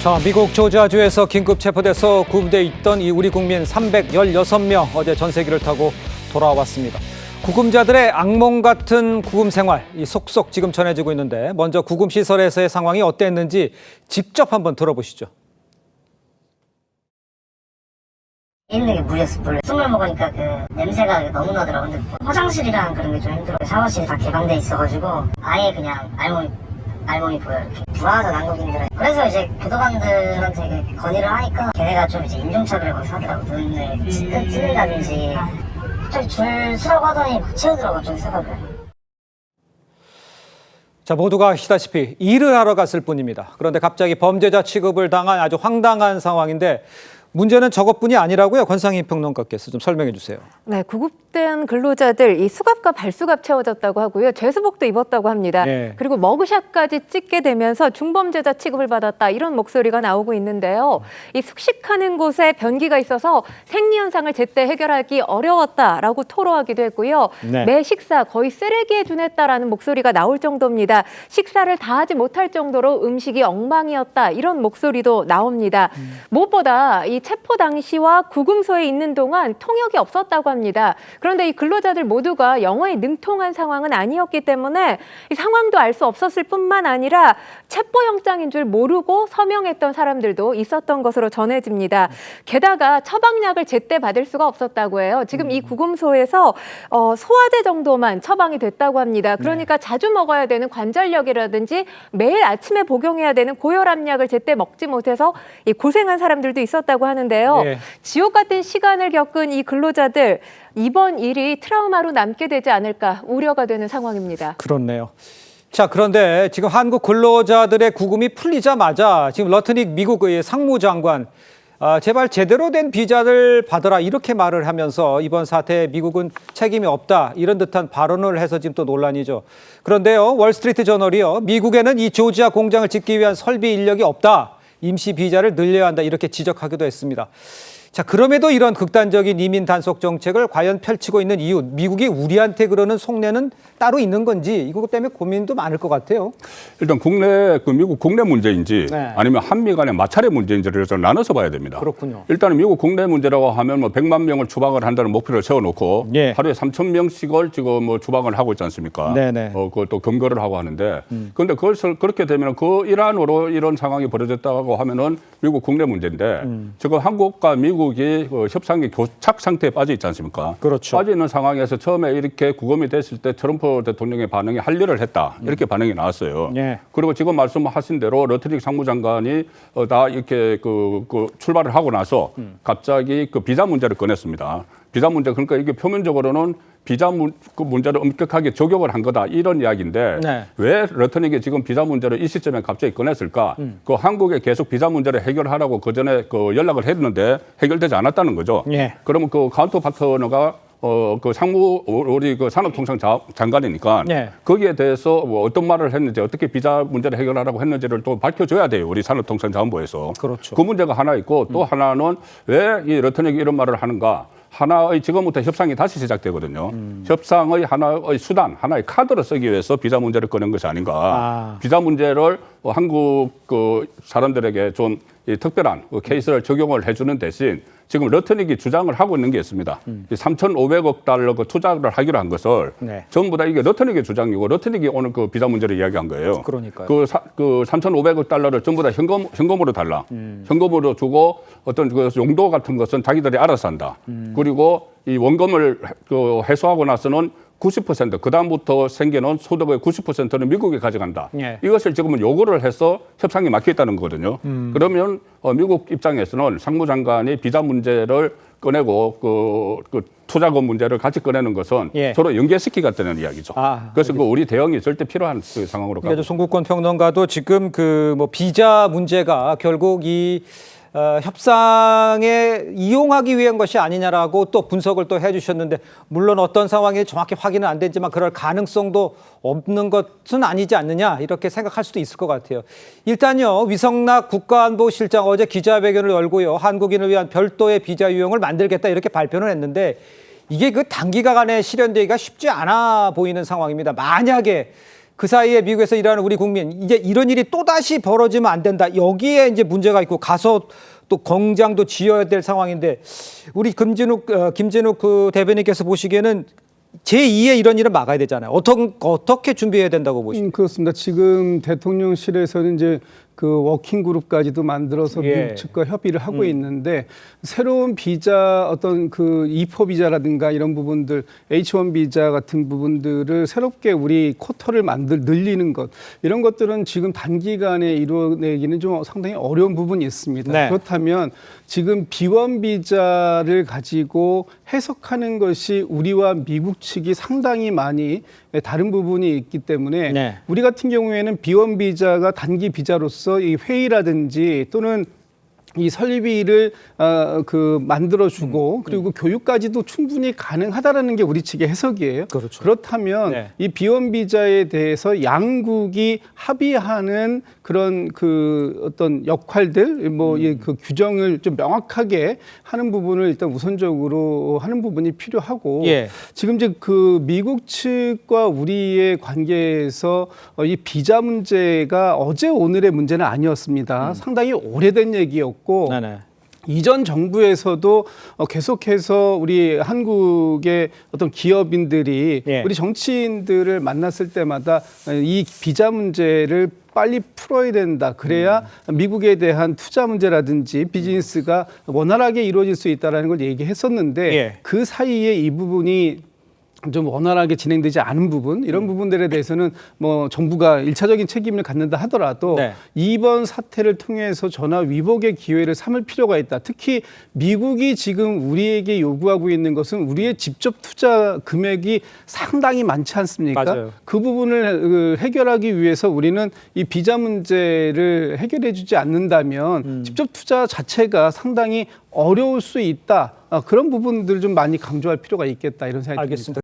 자, 미국 조지아주에서 긴급 체포돼서 구금돼 있던 이 우리 국민 316명 어제 전세기를 타고 돌아왔습니다. 구금자들의 악몽 같은 구금 생활, 이 속속 지금 전해지고 있는데 먼저 구금 시설에서의 상황이 어땠는지 직접 한번 들어보시죠. 있는 게 물이었어. 숨을 먹으니까 그 냄새가 너무 나더라고. 근데 화장실이랑 그런 게 좀 힘들어. 샤워실이 다 개방돼 있어가지고 아예 그냥 알몸이 보여. 이렇게 불안하죠, 한국인들은. 그래서 이제 교도관들한테 건의를 하니까 걔네가 좀 이제 인종차별을 거기서 하더라고. 눈을 찢는다든지 갑자기 줄 서라고 하더니 막 채우더라고, 좀 새벽을. 자, 모두가 아시다시피 일을 하러 갔을 뿐입니다. 그런데 갑자기 범죄자 취급을 당한 아주 황당한 상황인데 문제는 저것뿐이 아니라고요. 권상희 평론가께서 좀 설명해 주세요. 네, 구급된 근로자들 이 수갑과 발수갑 채워졌다고 하고요. 죄수복도 입었다고 합니다. 네. 그리고 머그샷까지 찍게 되면서 중범죄자 취급을 받았다 이런 목소리가 나오고 있는데요. 이 숙식하는 곳에 변기가 있어서 생리 현상을 제때 해결하기 어려웠다라고 토로하기도 했고요. 네. 매 식사 거의 쓰레기에 준했다라는 목소리가 나올 정도입니다. 식사를 다 하지 못할 정도로 음식이 엉망이었다 이런 목소리도 나옵니다. 무엇보다 이 체포 당시와 구금소에 있는 동안 통역이 없었다고 합니다. 그런데 이 근로자들 모두가 영어에 능통한 상황은 아니었기 때문에 이 상황도 알 수 없었을 뿐만 아니라 체포영장인 줄 모르고 서명했던 사람들도 있었던 것으로 전해집니다. 게다가 처방약을 제때 받을 수가 없었다고 해요. 지금 이 구금소에서 소화제 정도만 처방이 됐다고 합니다. 그러니까 자주 먹어야 되는 관절약이라든지 매일 아침에 복용해야 되는 고혈압약을 제때 먹지 못해서 이 고생한 사람들도 있었다고 하는데요. 예. 지옥 같은 시간을 겪은 이 근로자들 이번 일이 트라우마로 남게 되지 않을까 우려가 되는 상황입니다. 그렇네요. 자, 그런데 지금 한국 근로자들의 구금이 풀리자마자 지금 러트닉 미국의 상무장관 제발 제대로 된 비자를 받아라 이렇게 말을 하면서 이번 사태에 미국은 책임이 없다 이런 듯한 발언을 해서 지금 또 논란이죠. 그런데요, 월스트리트 저널이요, 미국에는 이 조지아 공장을 짓기 위한 설비 인력이 없다. 임시 비자를 늘려야 한다 이렇게 지적하기도 했습니다. 자, 그럼에도 이런 극단적인 이민 단속 정책을 과연 펼치고 있는 이유, 미국이 우리한테 그러는 속내는 따로 있는 건지 이것 때문에 고민도 많을 것 같아요. 일단 미국 국내 문제인지 네. 아니면 한미 간의 마찰의 문제인지를 좀 나눠서 봐야 됩니다. 그렇군요. 일단은 미국 국내 문제라고 하면 100만 명을 추방을 한다는 목표를 세워놓고 예. 하루에 3,000명씩을 지금 추방을 하고 있지 않습니까? 네네. 그것도 검거를 하고 하는데 그런데 그것을 그렇게 되면 그 일환으로 이런 상황이 벌어졌다고 하면은 미국 국내 문제인데 지금 한국과 미국이 협상이 교착 상태에 빠져 있지 않습니까? 그렇죠. 빠져 있는 상황에서 처음에 이렇게 구금이 됐을 때 트럼프 대통령의 반응이 할 일을 했다 이렇게 반응이 나왔어요. 예. 그리고 지금 말씀하신 대로 러트닉 상무장관이 다 이렇게 출발을 하고 나서 갑자기 비자 문제를 꺼냈습니다. 비자 문제, 그러니까 이게 표면적으로는 비자 문제를 엄격하게 적용을 한 거다 이런 이야기인데 네. 왜 러트닉이 지금 비자 문제를 이 시점에 갑자기 꺼냈을까? 한국에 계속 비자 문제를 해결하라고 그전에 연락을 했는데 해결되지 않았다는 거죠. 예. 그러면 카운터 파트너가 우리 산업통상 장관이니까 네. 거기에 대해서 어떤 말을 했는지 어떻게 비자 문제를 해결하라고 했는지를 또 밝혀줘야 돼요. 우리 산업통상자원부에서. 그렇죠. 그 문제가 하나 있고 또 하나는 왜 이 러트닉이 이런 말을 하는가. 하나의 지금부터 협상이 다시 시작되거든요. 협상의 하나의 수단, 하나의 카드를 쓰기 위해서 비자 문제를 꺼낸 것이 아닌가. 비자 문제를 한국 사람들에게 좀 특별한 케이스를 적용을 해주는 대신 지금 러트닉이 주장을 하고 있는 게 있습니다. 3,500억 달러 투자를 하기로 한 것을 네. 전부 다 이게 러트닉의 주장이고 러트닉이 오늘 비자 문제를 이야기한 거예요. 그러니까요. 3,500억 달러를 전부 다 현금으로 달라. 현금으로 주고 어떤 용도 같은 것은 자기들이 알아서 한다. 그리고 이 원금을 회수하고 나서는 90%, 그다음부터 생기는 소득의 90%는 미국이 가져간다. 예. 이것을 지금은 요구를 해서 협상이 막혀있다는 거거든요. 그러면 미국 입장에서는 상무장관이 비자 문제를 꺼내고 투자금 문제를 같이 꺼내는 것은 예. 서로 연계시키겠다는 이야기죠. 그래서 우리 대응이 절대 필요한 상황으로 가고 있습니다. 송국권 평론가도 지금 비자 문제가 결국 이 협상에 이용하기 위한 것이 아니냐라고 또 분석을 또 해주셨는데 물론 어떤 상황이 정확히 확인은 안 되지만 그럴 가능성도 없는 것은 아니지 않느냐 이렇게 생각할 수도 있을 것 같아요. 일단요, 위성락 국가안보실장 어제 기자회견을 열고요, 한국인을 위한 별도의 비자 유형을 만들겠다 이렇게 발표를 했는데 이게 단기간에 실현되기가 쉽지 않아 보이는 상황입니다. 만약에 그 사이에 미국에서 일하는 우리 국민 이제 이런 일이 또다시 벌어지면 안 된다. 여기에 이제 문제가 있고 가서 또 공장도 지어야 될 상황인데 우리 김진욱 그 대변인께서 보시기에는 제2의 이런 일을 막아야 되잖아요. 어떻게 준비해야 된다고 보십니까? 그렇습니다. 지금 대통령실에서는 이제 그 워킹 그룹까지도 만들어서 예. 미국 측과 협의를 하고 있는데 새로운 비자 어떤 그 E4 비자라든가 이런 부분들 H1 비자 같은 부분들을 새롭게 우리 쿼터를 늘리는 것 이런 것들은 지금 단기간에 이루어내기는 좀 상당히 어려운 부분이 있습니다. 네. 그렇다면 지금 B1 비자를 가지고 해석하는 것이 우리와 미국 측이 상당히 많이 다른 부분이 있기 때문에 네. 우리 같은 경우에는 B1 비자가 단기 비자로서 이 회의라든지 또는 이 설비를 만들어주고 그리고 교육까지도 충분히 가능하다라는 게 우리 측의 해석이에요. 그렇죠. 그렇다면 네. 이 B1 비자에 대해서 양국이 합의하는 그런 그 어떤 역할들 그 규정을 좀 명확하게 하는 부분을 일단 우선적으로 하는 부분이 필요하고 예. 지금 이제 그 미국 측과 우리의 관계에서 이 비자 문제가 어제 오늘의 문제는 아니었습니다. 상당히 오래된 얘기였고 네네. 이전 정부에서도 계속해서 우리 한국의 어떤 기업인들이 예. 우리 정치인들을 만났을 때마다 이 비자 문제를 빨리 풀어야 된다. 그래야 미국에 대한 투자 문제라든지 비즈니스가 원활하게 이루어질 수 있다는 걸 얘기했었는데 예. 그 사이에 이 부분이 좀 원활하게 진행되지 않은 부분 이런 부분들에 대해서는 뭐 정부가 일차적인 책임을 갖는다 하더라도 네. 이번 사태를 통해서 전화 위복의 기회를 삼을 필요가 있다. 특히 미국이 지금 우리에게 요구하고 있는 것은 우리의 직접 투자 금액이 상당히 많지 않습니까? 맞아요. 그 부분을 해결하기 위해서 우리는 이 비자 문제를 해결해 주지 않는다면 직접 투자 자체가 상당히 어려울 수 있다. 그런 부분들 좀 많이 강조할 필요가 있겠다 이런 생각이 듭니다. 알겠습니다.